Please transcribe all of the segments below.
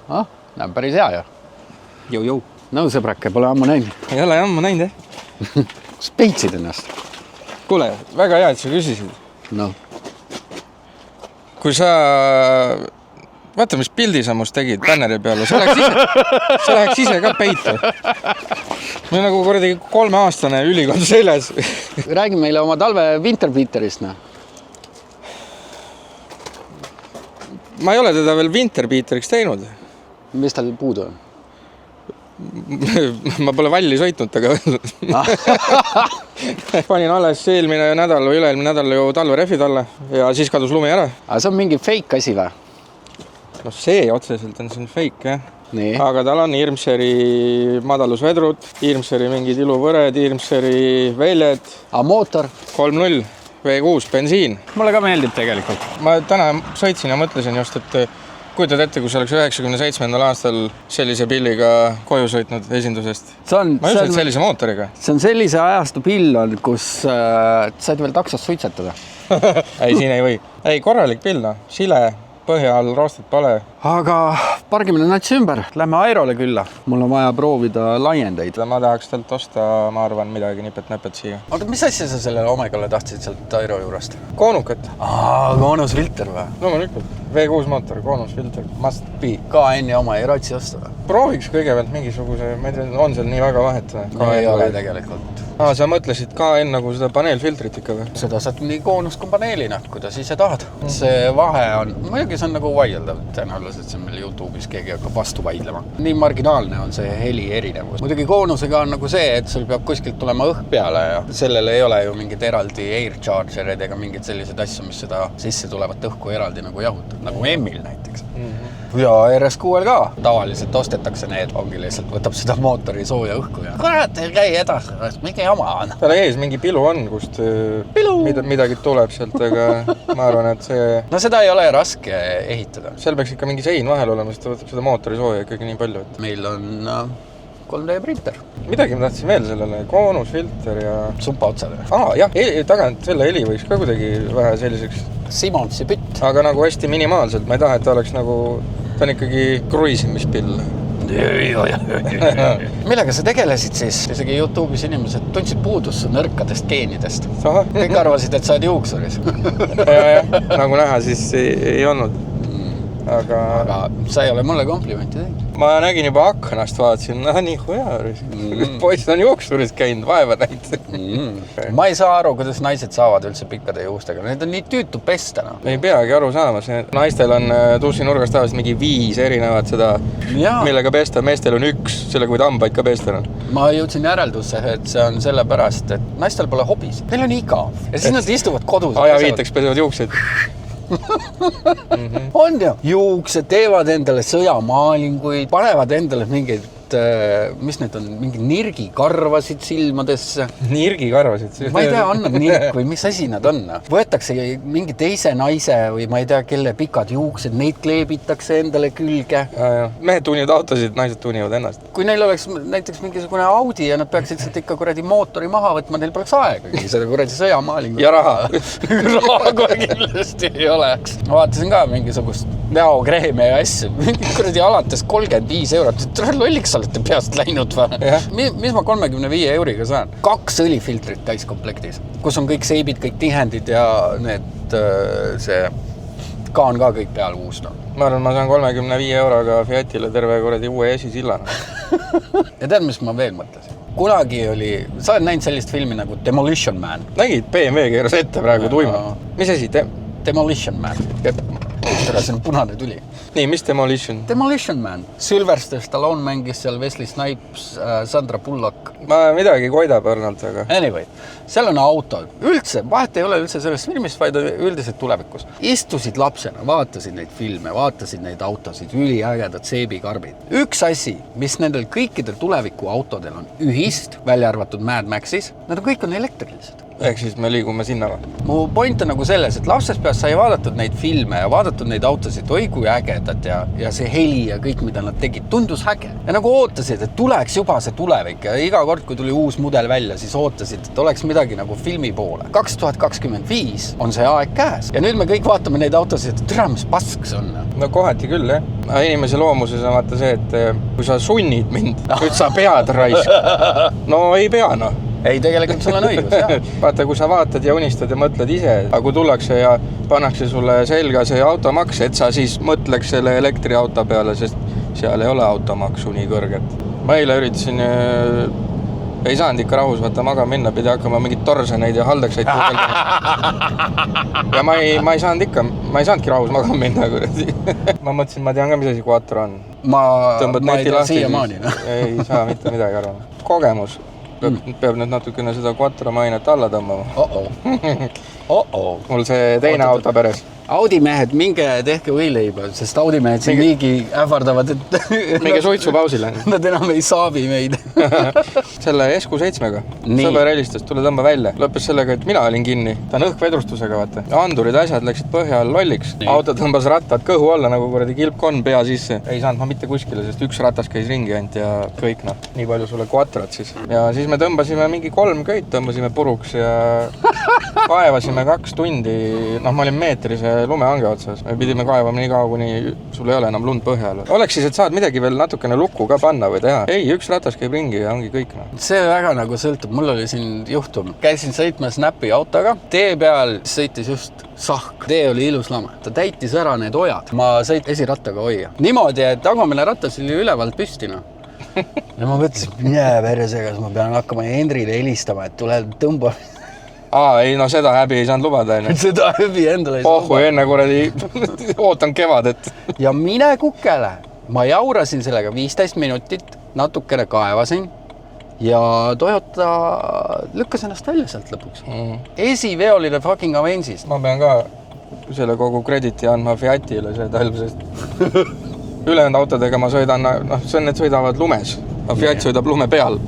Näeb päris hea ju. Jõu. No sõbrake, pole ammu näinud. Ei ole ammu näinud, jah. Kas peitsid ennast? Kuule, väga hea, et sa küsisid. No. Kui sa... Vaata, mis pildi sa must tegid bänneri peale. Sa läheks ise ka peitu. Me nagu kuradi 3-aastane ülikond seljas. Räägi meile oma talve Winterbeaterist. Ma ei ole teda veel Winterbeateriks teinud. Mis tal puudu on? Ma pole valli sõitnud, aga panin alles eelmine nädal või üle-eelmine nädal ju talverefid alla ja siis kadus lumi ära. Aga see on mingi fake asi või? No see otseselt on siin fake, jah. Nii. Aga tal on Irmseri madalusvedrud, Irmseri mingid iluvõred, Irmseri väljed. A mootor? 3.0, V6, bensiin. Mulle ka meeldib tegelikult. Ma täna sõitsin ja mõtlesin just, et kujutad ette, kui sa oleks 97. aastal sellise pilliga koju sõitnud esindusest. Ma just et sellise mootoriga. See on sellise ajastu pill on, kus said veel taksos suitsetada. Ei, siin ei või. Ei, korralik pill, Sile, põhja all, roostet pole. Aga pargimine nats ümber. Lähme Airole külla. Mul on vaja proovida laiendeid. Ma tahaks talt osta, ma arvan, midagi nipet-näpet siia. Aga mis asja sa sellele Omegale tahtsid sealt Airo juurest? Koonukat. Koonusfilter või? Loomulikult. V6 mootor, koonusfilter. Must be. KN-i oma ei ratsi osta või? Prooviks kõigepealt mingisuguse, ma ei tea, on seal nii väga vahet või? Ei ole tegelikult. Sa mõtlesid KN nagu seda paneelfiltrit ikka või? Seda saad nii koonus kui paneelina, kuidas ise tahad. See vahe on, muidugi see on nagu vaieldav, tõenäoliselt see on meil YouTube'is keegi hakkab vastu vaidlema. Nii marginaalne on see heli erinevus. Muidugi koonusega on nagu see, et sul peab kuskilt tulema õhk peale ja sellel ei ole ju mingid eraldi air chargerid ega mingid sellised asju, mis seda sisse tulevat õhku eraldi nagu jahutab, nagu M-il näiteks. Ja RS6-l ka tavaliselt ostetakse need, ongi lihtsalt võtab seda mootori sooja õhku ja kurat, ei käi edasi, mingi jama on. Seal ees mingi pilu on, kust midagi tuleb sealt, aga ma arvan, et see... No seda ei ole raske ehitada. Seal peaks ikka mingi sein vahel olema, sest ta võtab seda mootori sooja ikkagi nii palju. Et... Meil on 3D printer. Midagi ma tahtsin veel sellele, koonusfilter ja... Sumpa otsad. Jah, tagant selle heli võiks ka kuidagi vähe selliseks... Simonsi pütt. Aga nagu hästi minimaalselt, ma ei taha, et ta oleks nagu... Ta on ikkagi kruisimispill. Millega sa tegelesid siis? Isegi YouTube'is inimesed tundsid puudust nõrkadest geenidest. Kõik arvasid, et sa oled juuksuris. Nagu näha, siis ei olnud. Aga sa ei ole mulle komplimenti teinud. Ma nägin juba aknast, vaatasin, nii hea. Poiss on juuksuris käinud, vaeva näinud. Ma ei saa aru, kuidas naised saavad üldse pikkade juustega. Need on nii tüütu pesta. Ei peagi aru saama. Naistel on tussinurgas tavaliselt mingi 5 erinevat seda, millega pesta. Meestel on 1, sellega võid hambaid ka pesta. Ma jõudsin järeldusse, et see on sellepärast, et naistel pole hobis. Neil on igav. Ja siis nad istuvad kodus. Ajaviiteks pesevad juukseid. On ju, juuksed teevad endale sõjamaalinguid, panevad endale mingeid, mis need on, mingi nirgikarvasid silmadesse. Nirgikarvasid? Ma ei tea, on nad nirk või mis asi nad on. Võetakse mingi teise naise või ma ei tea, kelle pikad juuksed, neid kleebitakse endale külge. Mehed tuunivad autosid, naised tuunivad ennast. Kui neil oleks näiteks mingisugune Audi ja nad peaksid sealt ikka kuradi mootori maha võtma, neil poleks aegagi seda kuradi sõjamaalingut. Ja raha. Raha kohe kindlasti ei oleks. Ma vaatasin ka mingisugust näokreeme ja asju. Kuradi alates 35 eurot. Lolliks olete peast läinud või? Mis ma 35 euriga saan? 2 õlifiltrit täiskomplektis, kus on kõik seibid, kõik tihendid ja need see kaan ka kõik peal uus. Ma arvan, ma saan 35 euroga Fiatile terve kuradi uue esisillana. Ja tead, mis ma veel mõtlesin? Kunagi oli, sa oled näinud sellist filmi nagu Demolition Man. Nägid, BMW keeras ette praegu tuima. Mis asi? Demolition Man. See on punane tuli. Nii, mis Demolition? Demolition Man. Sylvester Stallone mängis seal, Wesley Snipes, Sandra Bullock. Ma midagi koidab õrnalt, aga... Anyway, seal on autod. Üldse, vahet ei ole üldse sellest filmist, vaid üldiselt tulevikus. Istusid lapsena, vaatasid neid filme, vaatasid neid autosid, üliägedad seebikarbid. Üks asi, mis nendel kõikidel tuleviku autodel on ühist, välja arvatud Mad Maxis, nad kõik on elektrilised. ehk siis me liigume sinna. Mu point on nagu selles, et lapsest peast sai vaadatud neid filme ja vaadatud neid autosid, oi kui ägedad ja see heli ja kõik, mida nad tegid, tundus äge. Ja nagu ootasid, et tuleks juba see tulevik ja iga kord, kui tuli uus mudel välja, siis ootasid, et oleks midagi nagu filmi poole. 2025 on see aeg käes ja nüüd me kõik vaatame neid autosid, et tere, mis pask see on. No kohati küll, jah. Inimese loomuses on vaata see, et kui sa sunnid mind, nüüd sa pead raisk. No ei pea, noh. Ei, tegelikult sul on õigus, jah. Vaata, kui sa vaatad ja unistad ja mõtled ise, aga kui tullakse ja pannakse sulle selga see automaks, et sa siis mõtleks selle elektriauto peale, sest seal ei ole automaksu nii kõrget. Ma eile üritasin, ei saanud ikka rahus vaata magama minna, pidi hakkama mingid torseneid ja haldaksaid ja ma ei saanudki rahus magama minna. Ma mõtlesin, ma tean ka, mis asi Quattro on. Ma ei tea siiamaani. Ei saa mitte midagi arvama. Kogemus. Peab nüüd natukene seda Quattro mainet alla tõmbama. Mul see teine auto peres. Audi mehed, minge tehke võileiba, sest Audi mehed siin niigi ähvardavad, et minge suitsupausile. Nad enam ei saabi meid. Selle SQ7-ga. Sõber helistas, tule tõmba välja. Lõppes sellega, et mina olin kinni. Ta on õhkvedrustusega, vaata. Andurid asjad läksid põhja all lolliks. Auto tõmbas rattad kõhu alla, nagu kuradi kilpkonn pea sisse. Ei saanud ma mitte kuskile, sest üks ratas käis ringi ainult ja kõik, noh. Nii palju sulle Quattrot siis. Ja siis me tõmbasime mingi 3 köit, tõmbasime puruks ja kaevasime 2 tundi. Noh, ma olin meetrise lumehange otsas. Me pidime kaevama nii kaua, kuni sul ei ole enam lund põhjal. Oleks siis, et saad midagi veel natukene lukku ka panna või teha. Ei, üks ratas käib ringi ja ongi kõik. No. See väga nagu sõltub. Mul oli siin juhtum. Käisin sõitma Snapi autoga. Tee peal sõitis just sahk. Tee oli ilus lama. Ta täitis ära need ojad. Ma sõit esirattaga hoia. Niimoodi, et tagamine ratas oli ülevalt püsti. No. Ja ma mõtlesin, mine veresegas, ma pean hakkama Hendrile helistama, et tule tõmba. Ei, no seda häbi ei saanud lubada. Seda häbi endale ei saanud. Kui enne kuradi ootan kevadet. Ja mine kukele. Ma jaurasin sellega 15 minutit, natukene kaevasin ja Toyota lükkas ennast välja sealt lõpuks. Esiveoline fucking Avensis. Ma pean ka selle kogu krediti andma Fiatile see talv, sest ülejäänud autodega ma sõidan, noh, need sõidavad lumes. Fiat sõidab lume peal.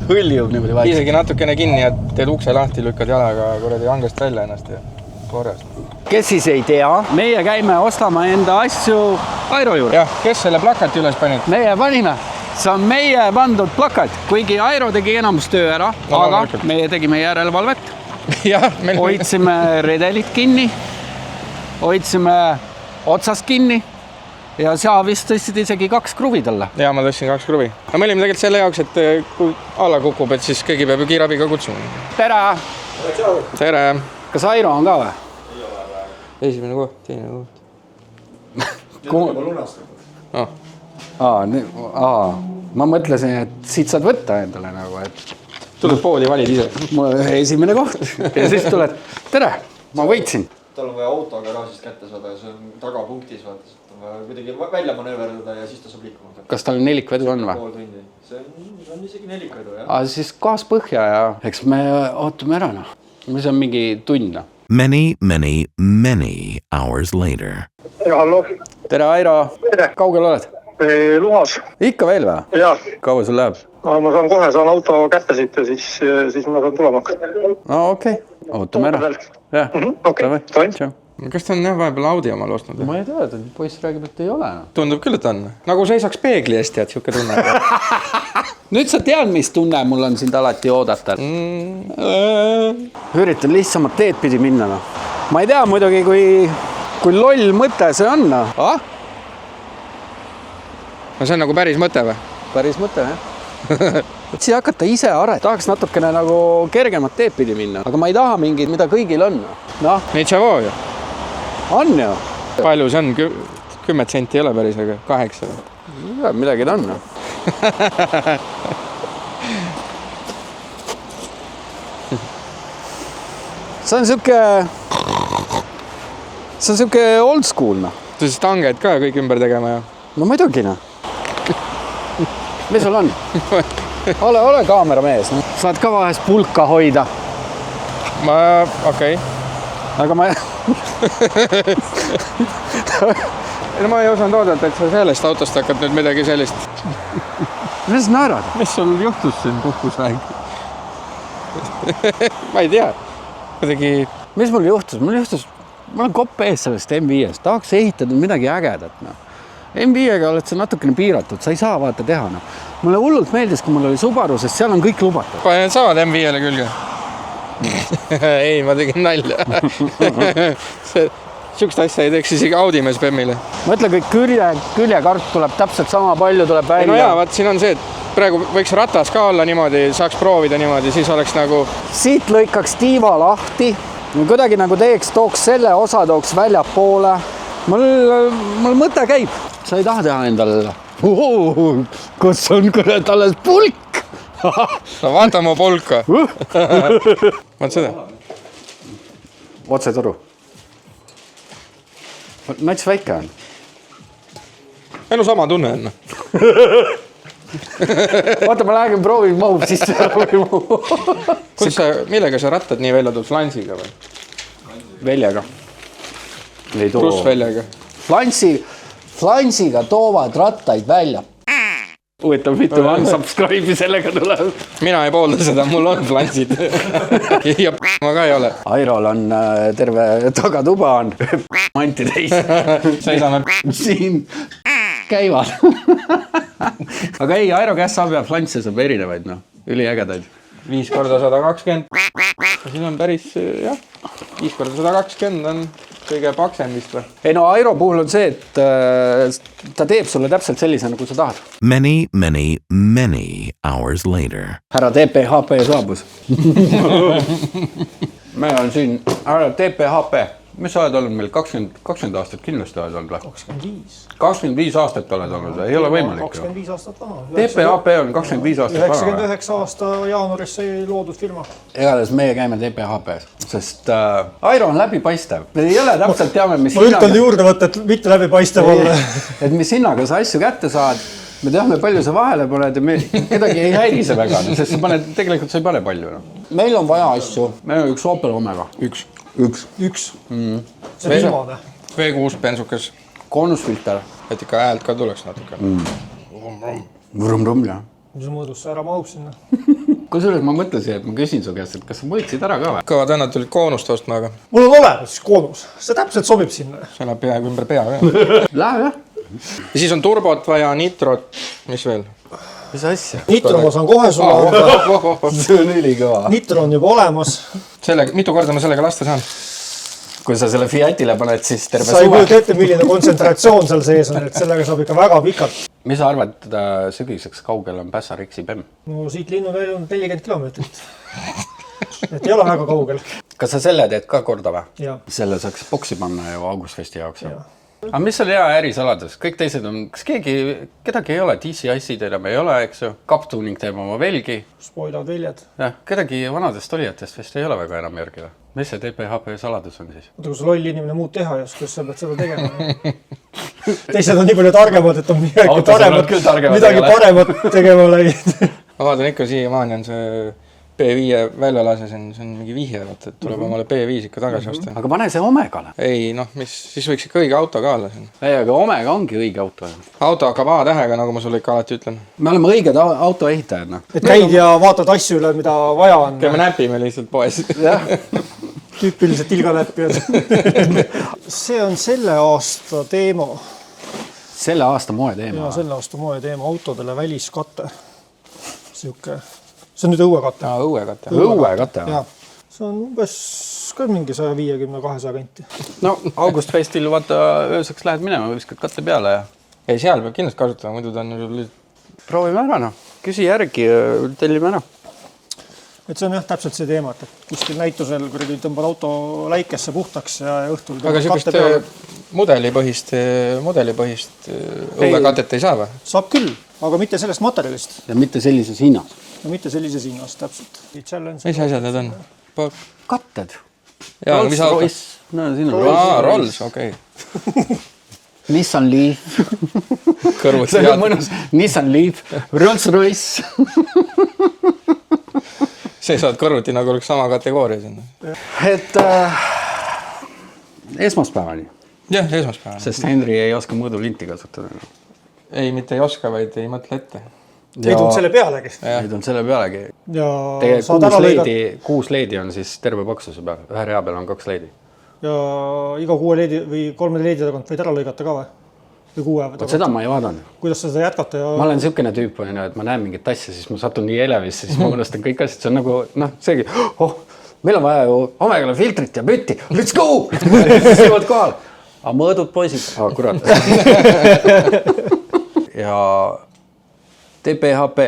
Hõljub niimoodi vaikselt. Isegi natukene kinni ja teed ukse lahti, lükkad jalaga kuradi hangest välja ennast ja korrast. Kes siis ei tea, meie käime ostama enda asju Airo juurde. Jah, kes selle plakati üles panid? Meie panime. See on meie pandud plakat, kuigi Airo tegi enamus töö ära, aga meie tegime järelevalvet. Hoidsime redelit kinni, hoidsime otsast kinni. Ja sa vist tõstsid isegi 2 kruvi talle. Ja ma tõstsin 2 kruvi. Aga me olime tegelikult selle jaoks, et kui alla kukub, et siis kõigi peab ju kiirabiga kutsuma. Tere! Tere! Kas Airo on ka või? Ei ole või? Esimene koht, teine koht. Nüüd on juba lunastatud. Ma mõtlesin, et siit saad võtta endale nagu, et... Tuled pooli, valid ise. Esimene koht. Ja siis tuled, tere, ma võitsin. Tal on vaja auto garaasist kätte saada ja see on tagapunktis, vaata. On vaja kuidagi välja manööverdada ja siis ta saab liikuma. Kas tal nelikvedu on või? Pool tundi. See on isegi nelikvedu, jah. Siis gaas põhja ja eks me ootame ära, noh. Mis on mingi tund, noh. Many hours later. Ja, hallo. Tere, Airo. Tere. Kaugel oled? Luhas. Ikka veel või? Jah. Kaua sul läheb? Ma saan auto kätte siit ja siis ma saan tulema hakata. Okei. Ootame ära. Jah. Okei. Kas ta on vahepeal Audi omal ostnud? Ma ei tea, poiss räägib, et ei ole. Tundub küll, et on. Nagu seisaks peegli eest, tead, siuke tunne. Nüüd sa tead, mis tunne mul on sind alati oodata. Üritan lihtsamat teed pidi minna. No. Ma ei tea muidugi, kui loll mõte see on. No. No see on nagu päris mõte või? Päris mõte, jah. Et siis hakata ise tahaks natukene nagu kergemat teed pidi minna. Aga ma ei taha mingit, mida kõigil on. No. Neid Chavo ju. On ju. Palju see on? 10 senti ei ole päris, aga 8. Midagi ta on. No. See on siuke old school. No. Sa siis tanged ka kõik ümber tegema ja? No muidugi, no. Mis sul on? Ole kaameramees. No. Saad ka vahest pulka hoida. Okei. Aga ma... No ma ei osanud oodata, et sa sellest autost hakkad nüüd midagi sellist. Mis naerad? Mis sul juhtus siin puhkusväeg? ma ei tea, kuidagi mis mul juhtus? Mul on kopp ees sellest M5-st, tahaks ehitada midagi ägedat. No. M5-ga oled sa natukene piiratud, sa ei saa vaata teha. No. Mulle hullult meeldis, kui mul oli Subaru, sest seal on kõik lubatud. panen samad M5-le külge. ei, ma tegin nalja. Siukest asja ei teeks isegi Audi mees Bemmile. Mõtle, kõik küljekarp tuleb täpselt sama palju, tuleb välja. No jaa, vaat siin on see, et praegu võiks ratas ka olla niimoodi, saaks proovida niimoodi, siis oleks nagu... Siit lõikaks tiiva lahti, kuidagi nagu tooks selle osa tooks välja poole. Mul mõte käib. Sa ei taha teha endale. Kus on kurat alles pulk? No vaata mu polka. Vaat seda. Otse toru. Nats väike on. Elu sama tunne on. Vaata, ma lähegen proovin mahub sisse. Millega sa rattad nii välja tood? Flansiga või? Väljaga. Pluss väljaga. Flansiga toovad rattaid välja. Huvitav, mitu unsubscribe'i sellega tuleb. Mina ei poolda seda, mul on flansid. Ja ma ka ei ole. Airol on terve tagatuba on. Manti teis. Seisame. Siin käivad. Aga ei, Airo käest saab ja flansse saab erinevaid, no. Üliägedaid. 5 korda 120. Siin on päris, jah. 5 korda 120 on kõige paksem vist või? Ei no Airo puhul on see, et ta teeb sulle täpselt sellise, nagu sa tahad. Many hours later. Härra TPHP saabus. Meil on siin härra TPHP. Mis sa oled olnud meil? 20 aastat kindlasti oled olnud? 25 aastat oled olnud, ei ole võimalik. 25 aastat vana. TPHP on 25 aastat vana. 99 aasta jaanuaris sai loodud firma. Igatahes meie käime TPHP-s, sest Airo on läbipaistev. Me ei ole täpselt teame, mis ma üritan juurde võtta, et mitte läbipaistev olla. Et mis hinnaga sa asju kätte saad. Me teame, palju sa vahele paned ja kedagi ei häiri see väga, sest tegelikult sa ei pane palju. No. Meil on vaja asju. Meil on üks Opel Omega. Üks. See viimane. V6 bensukas. Koonusfilter. Et ikka häält ka tuleks natuke. Vrum, jah. Mis mõõdus, ära mahub sinna. Kusjuures ma mõtlesin, et ma küsin su käest, et kas sa mõõtsid ära ka või? Kõva täna tulid koonust ostma, aga... Mul on olemas siis koonus. See täpselt sobib sinna. See läheb peaaegu ümber pea. Läheb jah. Ja siis on turbot vaja, nitrot. Mis veel? Mis asja? Nitro ma saan kohe sulle anda. See on ülikõva. Nitro on juba olemas. Mitu korda ma sellega lasta saan? Kui sa selle Fiatile paned, siis terve sa ei kujuta ette, milline kontsentratsioon seal sees on, et sellega saab ikka väga pikalt. Mis sa arvad, sügiseks kaugel on Pässariksi PEM? No siit Linnuteel on 40 kilomeetrit. Et ei ole väga kaugel. Kas sa selle teed ka korda või? Jaa. Selle saaks boksi panna ju Augustfesti jaoks. Aga mis oli hea ärisaladus? Kõik teised on, kas kedagi ei ole, DCI-sid enam ei ole, eks ju, Captuning teeb oma velgi. Spoilad väljad. Jah, kedagi vanadest olijatest vist ei ole väga enam järgida. Mis see TPHP saladus on siis? Oota, kui sa loll inimene muud teha ja siis sa pead seda tegema. Teised on nii palju targemad, et on midagi paremat tegema läinud. Ma vaatan ikka siiamaani on see P5 väljalase, see on mingi vihje, et tuleb omale P5 ikka tagasi osta. Aga pane see Omegale. Ei, noh, siis võiks ikka õige auto ka olla siin. Ei, aga Omega ongi õige auto. Auto hakkab A-tähega, nagu ma sulle ikka alati ütlen. Me oleme õiged autoehitajad. No. Et käid ja vaatad asju üle, mida vaja on. Käime näpime lihtsalt poes. Tüüpiliselt ilganäppijad. See on selle aasta teema. Selle aasta moe teema. Ja selle aasta moe teema. Autodele väliskatte. See on nüüd õuekate. Õuekate. See on umbes ka mingi 150-200 kanti. No Augustfestil vaata ööseks lähed minema, viskad katte peale ja... Ei, seal peab kindlasti kasutama, muidu ta on... Proovime ära, no. Küsi järgi, tellime ära. Et see on jah täpselt see teema, et kuskil näitusel kuradi tõmbad auto läikesse puhtaks ja õhtul... Aga sellist mudelipõhist õuekatet ei saa või? Saab küll, aga mitte sellest materjalist. Ja mitte sellises hinnas. No mitte sellises hinnas, täpselt. Mis asjad need on? Katted. Jaa, mis auto? No, siin on Rolls, okei. Nissan Leaf. See on mõnus. Nissan Leaf, Rolls Royce. See saad kõrvuti nagu oleks sama kategooria sinna. Et esmaspäevani. Jah, esmaspäevani. Sest Henri ei oska mõõdulinti kasutada. Ei, mitte ei oska, vaid ei mõtle ette. Ei tulnud selle pealegi. Ei tulnud selle pealegi. ja tegelikult 6 leedi on siis terve paksuse peal, ühe rea peal on 2 leedi. Ja iga 6 leedi või 3 leedi tagant võid ära lõigata ka või? Või 6 tagant? Seda ma ei vaadanud. Kuidas sa seda jätkata? Ja... Ma olen siukene tüüp, et ma näen mingit asja, siis ma satun nii elevisse, siis ma unustan kõik asjad. See on nagu, seegi, meil on vaja ju Omegale filtrit ja pütti, let's go! Siis jõuad kohal. Aga mõõdud poisid. Kurat. Ja TPHP.